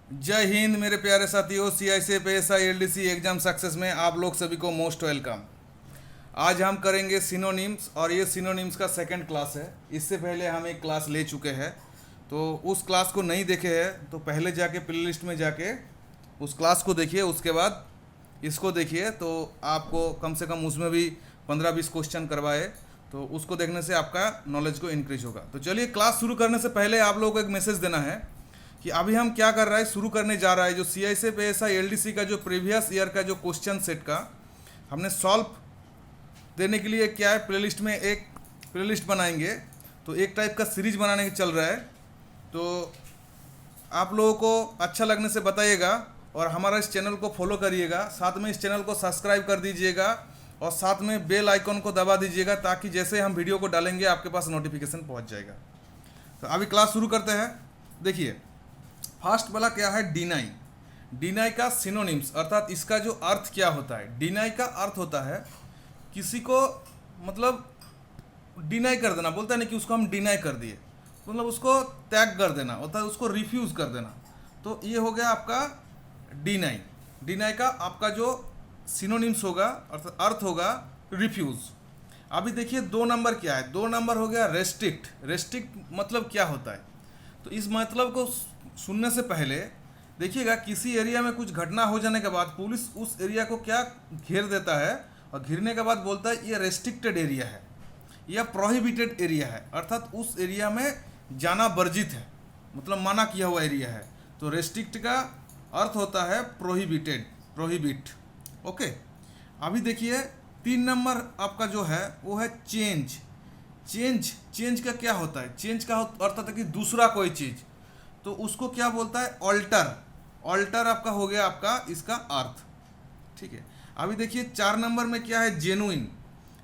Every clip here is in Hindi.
जय हिंद मेरे प्यारे साथियों। CICF ASI LDC exam success में आप लोग सभी को मोस्ट वेलकम। आज हम करेंगे सिनोनिम्स और ये सिनोनिम्स का सेकंड क्लास है। इससे पहले हम एक क्लास ले चुके हैं, तो उस क्लास को नहीं देखे हैं तो पहले जाके प्ले लिस्ट में जाके उस क्लास को देखिए, उसके बाद इसको देखिए, तो आपको कम से कम उसमें भी 15-20 क्वेश्चन करवाए, तो उसको देखने से आपका नॉलेज को इंक्रीज होगा। तो चलिए, क्लास शुरू करने से पहले आप लोगों को एक मैसेज देना है कि अभी हम क्या कर रहा है, शुरू करने जा रहा है जो CICF ASI LDC का जो प्रीवियस ईयर का जो क्वेश्चन सेट का हमने सॉल्व देने के लिए क्या है, प्लेलिस्ट में एक प्लेलिस्ट बनाएंगे। तो एक टाइप का सीरीज बनाने चल रहा है, तो आप लोगों को अच्छा लगने से बताइएगा और हमारा इस चैनल को फॉलो करिएगा, साथ में इस चैनल को सब्सक्राइब कर दीजिएगा और साथ में बेल आइकन को दबा दीजिएगा, ताकि जैसे हम वीडियो को डालेंगे आपके पास नोटिफिकेशन पहुंच जाएगा। तो अभी क्लास शुरू करते हैं। देखिए, फर्स्ट वाला क्या है, डिनाई। डिनाई का सिनोनिम्स अर्थात इसका जो अर्थ क्या होता है। डिनाई का अर्थ होता है किसी को मतलब डिनाई कर देना, बोलता है नहीं कि उसको हम डिनाई कर दिए, मतलब उसको त्याग कर देना होता है, उसको रिफ्यूज़ कर देना। तो ये हो गया आपका डिनाई। डिनाई का आपका जो सिनोनिम्स होगा अर्थात अर्थ होगा रिफ्यूज़। अभी देखिए 2 नंबर क्या है, 2 नंबर हो गया रेस्ट्रिक्ट। रेस्ट्रिक्ट मतलब क्या होता है, तो इस मतलब को सुनने से पहले देखिएगा, किसी एरिया में कुछ घटना हो जाने के बाद पुलिस उस एरिया को क्या घेर देता है, और घेरने के बाद बोलता है ये रेस्ट्रिक्टेड एरिया है या प्रोहिबिटेड एरिया है, अर्थात उस एरिया में जाना वर्जित है, मतलब मना किया हुआ एरिया है। तो रेस्ट्रिक्ट का अर्थ होता है प्रोहिबिटेड, प्रोहिबिट। ओके, अभी देखिए 3 नंबर आपका जो है वो है चेंज। चेंज, चेंज का क्या होता है, चेंज का अर्थ होता है कि दूसरा कोई चीज़, तो उसको क्या बोलता है, ऑल्टर। ऑल्टर आपका हो गया आपका इसका अर्थ, ठीक है। अभी देखिए 4 नंबर में क्या है, जेनुइन।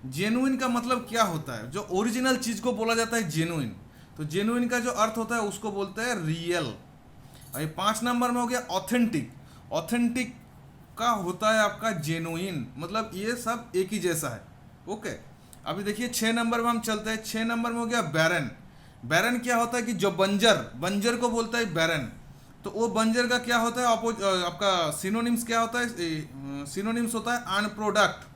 जेनुइन का मतलब क्या होता है, जो ओरिजिनल चीज़ को बोला जाता है जेनुइन, तो जेनुइन का जो अर्थ होता है उसको बोलते हैं रियल। अभी 5 नंबर में हो गया ऑथेंटिक। ऑथेंटिक का होता है आपका जेनुइन, मतलब ये सब एक ही जैसा है। ओके, अभी देखिए 6 नंबर में हम चलते हैं। 6 नंबर में हो गया बैरन। बैरन क्या होता है कि जो बंजर, बंजर को बोलता है बैरन। तो वो बंजर का क्या होता है, आपका सिनोनिम्स क्या होता है, सिनोनिम्स होता है अनप्रोडक्ट,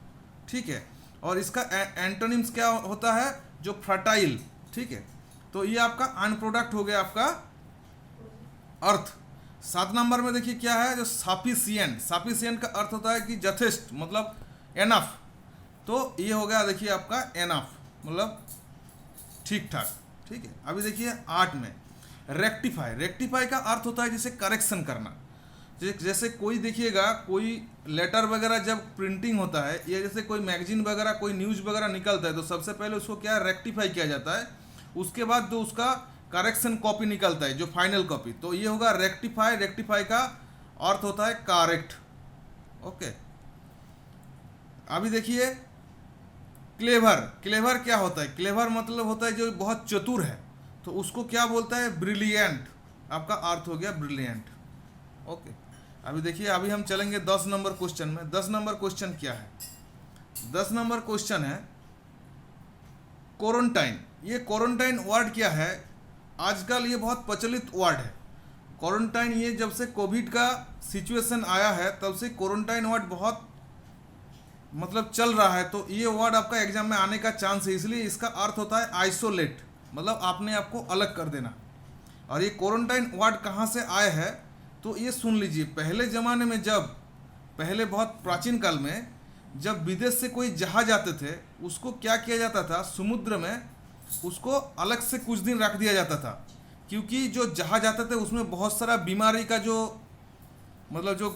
ठीक है। और इसका एंटोनिम्स क्या होता है, जो फर्टाइल, ठीक है। तो ये आपका अनप्रोडक्ट हो गया आपका अर्थ। 7 नंबर में देखिए क्या है, जो सफिशिएंट। सफिशिएंट का अर्थ होता है कि यथेष्ट, मतलब एनफ। तो ये हो गया देखिए आपका एनफ, मतलब ठीक ठाक, ठीक है। अभी देखिए 8 में रेक्टिफाई। रेक्टिफाई का अर्थ होता है जैसे करेक्शन करना। जैसे कोई देखिएगा, कोई लेटर वगैरह जब प्रिंटिंग होता है या जैसे कोई मैगजीन वगैरह, कोई न्यूज़ वगैरह निकलता है, तो सबसे पहले उसको क्या रेक्टिफाई किया जाता है, उसके बाद जो उसका करेक्शन कॉपी निकलता है, जो फाइनल कॉपी, तो ये होगा रेक्टिफाई। रेक्टिफाई का अर्थ होता है करेक्ट। ओके, अभी देखिए क्लेवर। क्लेवर क्या होता है, क्लेवर मतलब होता है जो बहुत चतुर है, तो उसको क्या बोलता है, ब्रिलियंट। आपका अर्थ हो गया ब्रिलियंट। ओके, अभी देखिए, अभी हम चलेंगे 10 नंबर क्वेश्चन में। 10 नंबर क्वेश्चन क्या है, 10 नंबर क्वेश्चन है क्वारंटाइन। ये क्वारंटाइन वर्ड क्या है, आजकल ये बहुत प्रचलित वर्ड है क्वारंटाइन। ये जब से कोविड का सिचुएशन आया है तब से क्वारंटाइन वर्ड बहुत मतलब चल रहा है, तो ये वर्ड आपका एग्जाम में आने का चांस है। इसलिए इसका अर्थ होता है आइसोलेट, मतलब अपने आप को अलग कर देना। और ये क्वारंटाइन वर्ड कहाँ से आए है, तो ये सुन लीजिए। पहले ज़माने में, जब पहले बहुत प्राचीन काल में जब विदेश से कोई जहाज आते थे, उसको क्या किया जाता था, समुद्र में उसको अलग से कुछ दिन रख दिया जाता था, क्योंकि जो जहाज आते थे उसमें बहुत सारा बीमारी का जो मतलब जो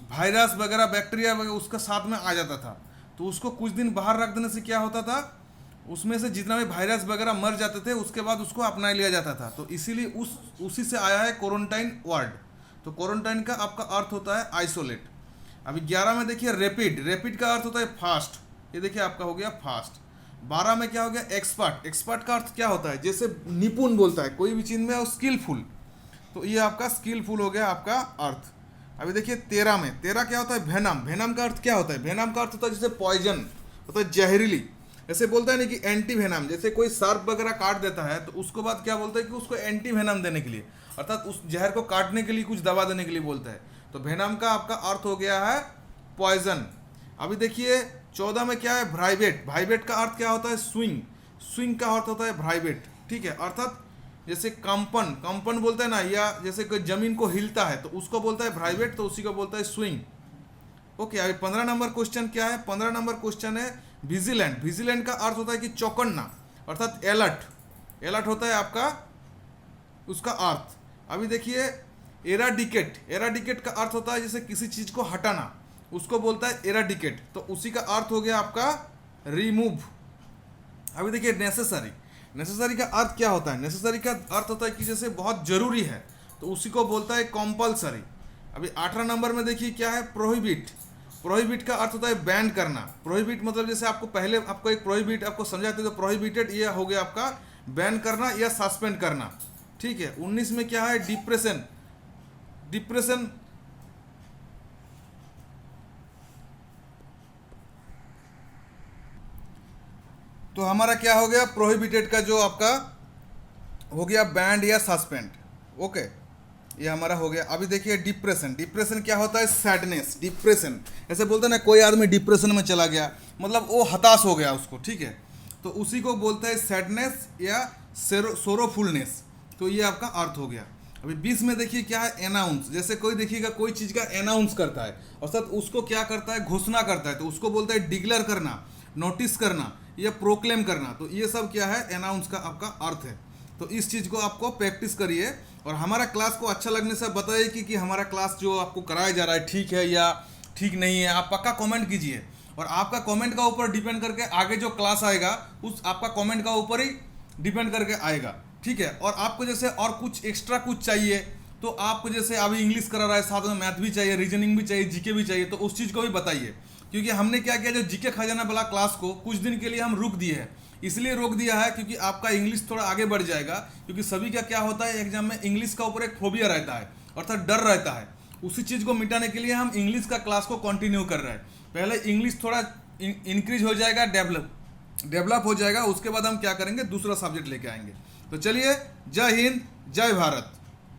वायरस वगैरह, बैक्टीरिया वगैरह उसका साथ में आ जाता था। तो उसको कुछ दिन बाहर रख देने से क्या होता था, उसमें से जितना भी वायरस वगैरह मर जाते थे, उसके बाद उसको अपना लिया जाता था। तो इसीलिए उसी से आया है क्वारंटाइन वर्ड। तो क्वारंटाइन का आपका अर्थ होता है आइसोलेट। अभी 11 में देखिए रैपिड। रैपिड का अर्थ होता है फास्ट। ये देखिए आपका हो गया फास्ट। 12 में क्या हो गया, एक्सपर्ट। एक्सपर्ट का अर्थ क्या होता है, जैसे निपुण बोलता है कोई भी चीज़ में, और स्किलफुल। तो ये आपका स्किलफुल हो गया आपका अर्थ। अभी देखिए 13 में, 13 क्या होता है, वेनम। वेनम का अर्थ क्या होता है, वेनम का अर्थ होता है जैसे पॉइजन, होता है जहरीली। ऐसे बोलता है ना कि एंटी वेनम, जैसे कोई सर्प वगैरह काट देता है तो उसको बाद क्या बोलता है कि उसको एंटी वेनम देने के लिए, अर्थात उस जहर को काटने के लिए कुछ दवा देने के लिए बोलता है। तो वेनम का आपका अर्थ हो गया है पॉइजन। अभी देखिए 14 में क्या है, वाइब्रेट। वाइब्रेट का अर्थ क्या होता है, स्विंग। स्विंग का अर्थ होता है वाइब्रेट, ठीक है, अर्थात जैसे कंपन, कंपन बोलते हैं ना, या जैसे कोई जमीन को हिलता है तो उसको बोलता है वाइब्रेट, तो उसी को बोलता है स्विंग। ओके, अभी 15 नंबर क्वेश्चन क्या है, 15 नंबर क्वेश्चन है विजिलेंट। विजिलेंट का अर्थ होता है कि चौकन्ना, अर्थात अलर्ट। अलर्ट होता है आपका उसका अर्थ। अभी देखिए एराडिकेट। एराडिकेट का अर्थ होता है जैसे किसी चीज को हटाना, उसको बोलता है एराडिकेट, तो उसी का अर्थ हो गया आपका रिमूव। अभी देखिए नेसेसरी। नेसेसरी का अर्थ क्या होता है, नेसेसरी का अर्थ होता है कि जैसे बहुत जरूरी है, तो उसी को बोलता है कंपल्सरी। अभी 18 नंबर में देखिए क्या है, प्रोहिबिट। प्रोहिबिट का अर्थ होता है बैन करना। प्रोहिबिट मतलब जैसे आपको पहले आपको एक प्रोहिबिट आपको समझाते तो प्रोहिबिटेड, ये हो गया आपका बैन करना या सस्पेंड करना, ठीक है। 19 में क्या है, डिप्रेशन। डिप्रेशन तो हमारा क्या हो गया, प्रोहिबिटेड का जो आपका हो गया बैंड या सस्पेंड। ओके, ये हमारा हो गया। अभी देखिए डिप्रेशन। डिप्रेशन क्या होता है, सैडनेस। डिप्रेशन ऐसे बोलते हैं ना, कोई आदमी डिप्रेशन में चला गया, मतलब वो हताश हो गया उसको, ठीक है, तो उसी को बोलता है सैडनेस या सोरोफुलनेस। तो ये आपका अर्थ हो गया। अभी 20 में देखिए क्या है, अनाउंस। जैसे कोई देखिएगा कोई चीज़ का अनाउंस करता है, अर्थात उसको क्या करता है, घोषणा करता है, तो उसको बोलता है डिक्लेयर करना, नोटिस करना या प्रोक्लेम करना। तो ये सब क्या है, अनाउंस का आपका अर्थ है। तो इस चीज़ को आपको प्रैक्टिस करिए, और हमारा क्लास को अच्छा लगने से बताइए कि हमारा क्लास जो आपको कराया जा रहा है ठीक है या ठीक नहीं है। आप पक्का कमेंट कीजिए, और आपका कमेंट का ऊपर डिपेंड करके आगे जो क्लास आएगा उस आपका कमेंट का ऊपर ही डिपेंड करके आएगा, ठीक है। और आपको जैसे और कुछ एक्स्ट्रा कुछ चाहिए, तो आपको जैसे अभी इंग्लिश करा रहा है, साथ में मैथ भी चाहिए, रीजनिंग भी चाहिए, जीके भी चाहिए, तो उस चीज़ को भी बताइए। क्योंकि हमने क्या किया, जो जीके खजाना वाला क्लास को कुछ दिन के लिए हम रुक दिए हैं। इसलिए रोक दिया है क्योंकि आपका इंग्लिश थोड़ा आगे बढ़ जाएगा, क्योंकि सभी का क्या होता है एग्जाम में इंग्लिश का ऊपर एक फोबिया रहता है, अर्थात डर रहता है। उसी चीज़ को मिटाने के लिए हम इंग्लिश का क्लास को कंटिन्यू कर रहे हैं। पहले इंग्लिश थोड़ा इंक्रीज हो जाएगा, डेवलप हो जाएगा, उसके बाद हम क्या करेंगे, दूसरा सब्जेक्ट लेके आएंगे। तो चलिए, जय हिंद, जय भारत।